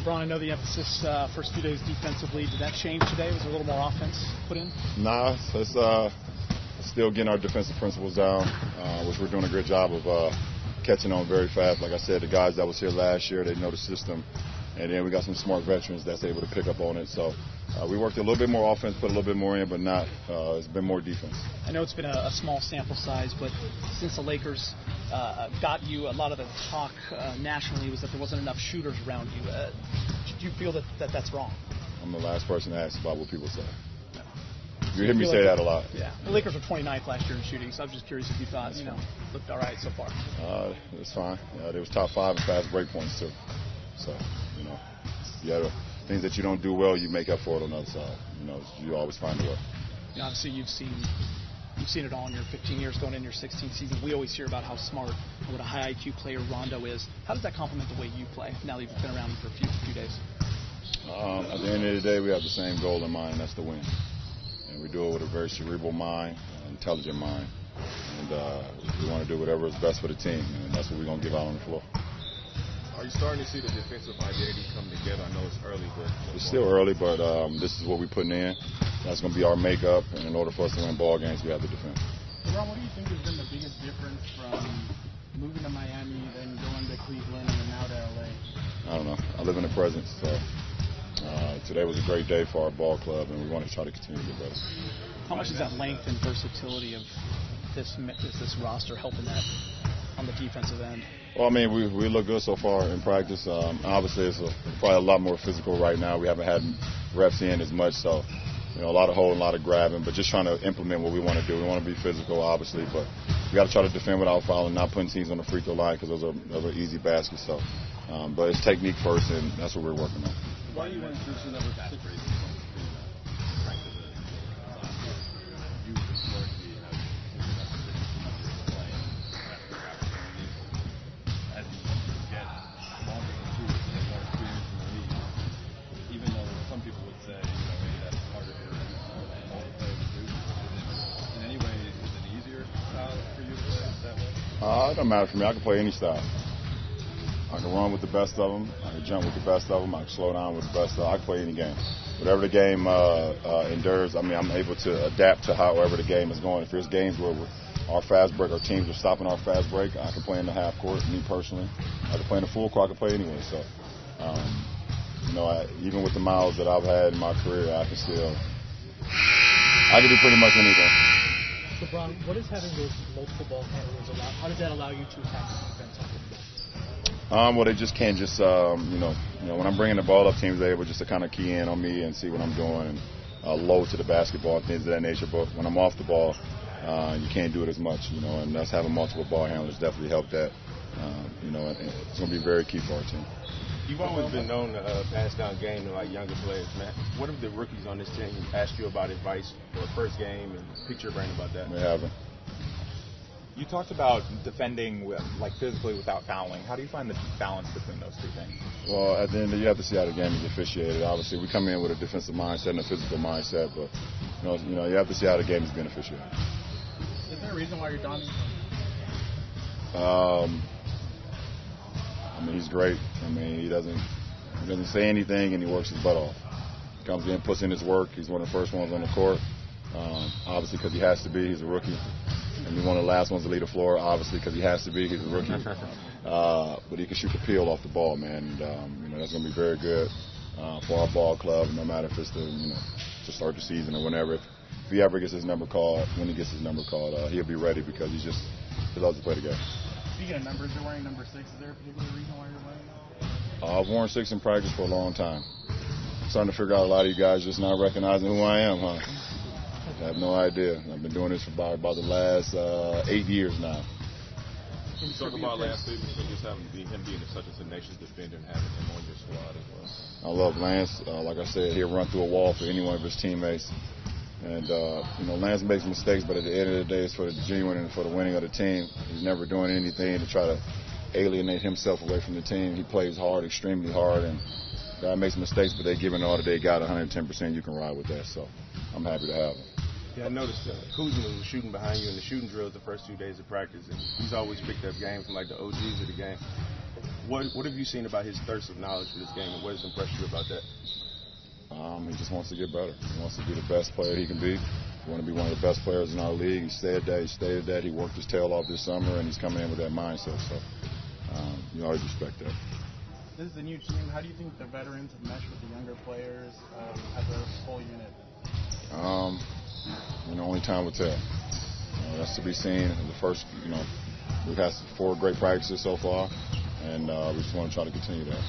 LeBron, I know the emphasis first few days defensively. Did that change today? Was there a little more offense put in? Nah, it's still getting our defensive principles down, which we're doing a good job of catching on very fast. Like I said, the guys that was here last year, they know the system. And then we got some smart veterans that's able to pick up on it. So we worked a little bit more offense, put a little bit more in, but not. It's been more defense. I know it's been a small sample size, but since the Lakers got you, a lot of the talk nationally was that there wasn't enough shooters around you. Do you feel that that's wrong? I'm the last person to ask about what people say. You hear me say that a lot. Yeah. The Lakers were 29th last year in shooting, so I was just curious if you thought, looked all right so far. It's fine. They was top 5 in fast break points, too. So, the things that you don't do well, you make up for it on the other side. You always find a way. Obviously, you've seen it all in your 15 years going into your 16th season. We always hear about how smart and what a high IQ player Rondo is. How does that complement the way you play now that you've been around for a few days? At the end of the day, we have the same goal in mind, and that's to win. And we do it with a very cerebral mind, intelligent mind. And we want to do whatever is best for the team, and that's what we're going to give out on the floor. Are you starting to see the defensive identity come together? I know it's early, but it's still early, but this is what we're putting in. That's going to be our makeup, and in order for us to win ball games, we have to defend. LeBron, what do you think has been the biggest difference from moving to Miami, then going to Cleveland, and now to LA? I don't know. I live in the present, so today was a great day for our ball club, and we want to try to continue to get better. How much is that length and versatility of this roster helping that on the defensive end? Well, I mean, we look good so far in practice. Obviously, it's probably a lot more physical right now. We haven't had reps in as much, so a lot of holding, a lot of grabbing, but just trying to implement what we want to do. We want to be physical, obviously, but we got to try to defend without fouling, not putting teams on the free throw line because those are easy baskets. So, but it's technique first, and that's what we're working on. Why do you want to do number 6? It doesn't matter for me. I can play any style. I can run with the best of them. I can jump with the best of them. I can slow down with the best of them. I can play any game. Whatever the game endures, I'm able to adapt to however the game is going. If there's games where our fast break, our teams are stopping our fast break, I can play in the half court, me personally. I can play in the full court. I can play anywhere. So, even with the miles that I've had in my career, I can do pretty much anything. LeBron, what does having those multiple ball handlers allow? How does that allow you to attack the defense on the floor? Well, they just can't when I'm bringing the ball up, teams are able just to kind of key in on me and see what I'm doing and load to the basketball, things of that nature. But when I'm off the ball, you can't do it as much, and us having multiple ball handlers definitely helped that. And it's going to be very key for our team. You've always been known to pass down game to younger players, man. What have the rookies on this team asked you about advice for the first game and pick your brain about that? They haven't. You talked about defending physically without fouling. How do you find the balance between those two things? Well, at the end, you have to see how the game is officiated. Obviously, we come in with a defensive mindset and a physical mindset, but you have to see how the game is being officiated. Is there a reason why you're done? He's great. He doesn't say anything, and he works his butt off. He comes in, puts in his work. He's one of the first ones on the court. Obviously, because he has to be. He's a rookie. And he's one of the last ones to lead the floor, obviously, because he has to be. He's a rookie. But he can shoot the peel off the ball, man. And, that's going to be very good for our ball club, no matter if it's to start the season or whenever. If he ever gets his number called, when he gets his number called, he'll be ready because he loves to play the game. Speaking of numbers, you're wearing number 6. Is there a particular reason why you're wearing that? I've worn 6 in practice for a long time. I'm starting to figure out a lot of you guys just not recognizing who I am, huh? I have no idea. I've been doing this for about the last 8 years now. Can you talk about last season, just having him being such a tenacious defender and having him on your squad as well? I love Lance. Like I said, he'll run through a wall for any one of his teammates. And, Lance makes mistakes, but at the end of the day, it's for the genuine and for the winning of the team. He's never doing anything to try to alienate himself away from the team. He plays hard, extremely hard, and guy makes mistakes, but they give it all that they got 110%. You can ride with that, so I'm happy to have him. Yeah, I noticed Kuzma was shooting behind you in the shooting drills the first 2 days of practice, and he's always picked up games from the OGs of the game. What have you seen about his thirst of knowledge for this game, and what has impressed you about that? He just wants to get better. He wants to be the best player he can be. He wants to be one of the best players in our league. He stated that. He worked his tail off this summer, and he's coming in with that mindset. So you always respect that. This is a new team. How do you think the veterans have meshed with the younger players as a whole unit? Only time will tell. That's to be seen. The first, we've had 4 great practices so far, and we just want to try to continue that.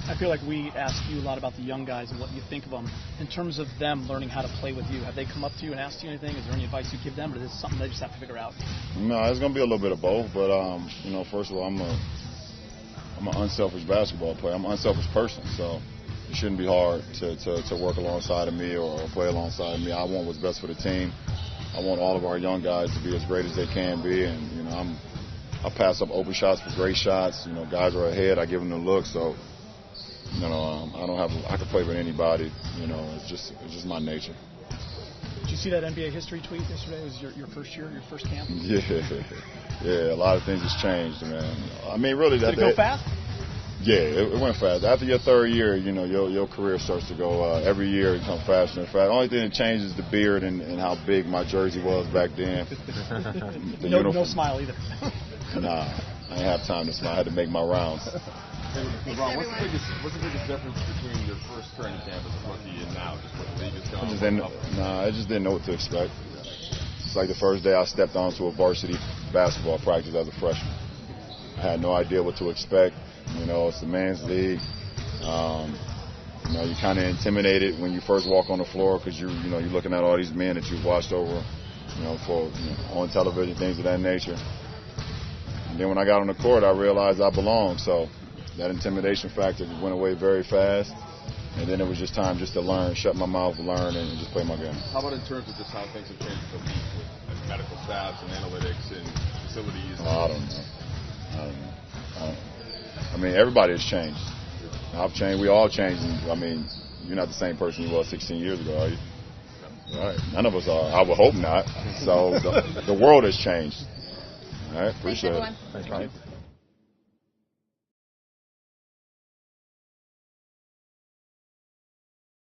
I feel like we ask you a lot about the young guys and what you think of them. In terms of them learning how to play with you, have they come up to you and asked you anything? Is there any advice you give them, or is this something they just have to figure out? No, it's going to be a little bit of both. But, first of all, I'm an unselfish basketball player. I'm an unselfish person. So it shouldn't be hard to work alongside of me or play alongside of me. I want what's best for the team. I want all of our young guys to be as great as they can be. And, I pass up open shots for great shots. Guys are ahead. I give them the look. So, I can play with anybody. It's just my nature. Did you see that NBA history tweet yesterday? It was your first year, your first camp? Yeah. A lot of things has changed, man. I mean, really. Did it go fast? Yeah, it went fast. After your 3rd year, your career starts to go. Every year it becomes faster and faster. The only thing that changes is the beard and how big my jersey was back then. No smile either. Nah, I didn't have time to smile. I had to make my rounds. LeBron, what's the biggest difference between your first training camp as a rookie and now, just what the league is going? I just didn't know what to expect. It's like the first day I stepped onto a varsity basketball practice as a freshman. I had no idea what to expect. It's the men's league. You're kind of intimidated when you first walk on the floor because you're looking at all these men that you've watched over, on television, things of that nature. And then when I got on the court, I realized I belonged. So that intimidation factor went away very fast. And then it was just time to learn, shut my mouth, learn, and just play my game. How about in terms of just how things have changed in the league with medical staffs and analytics and facilities? I don't know. I mean, everybody has changed. I've changed. We all changed. I mean, you're not the same person you were 16 years ago, are you? All right. None of us are. I would hope not. So the world has changed. All right. Appreciate it. Thanks, everyone.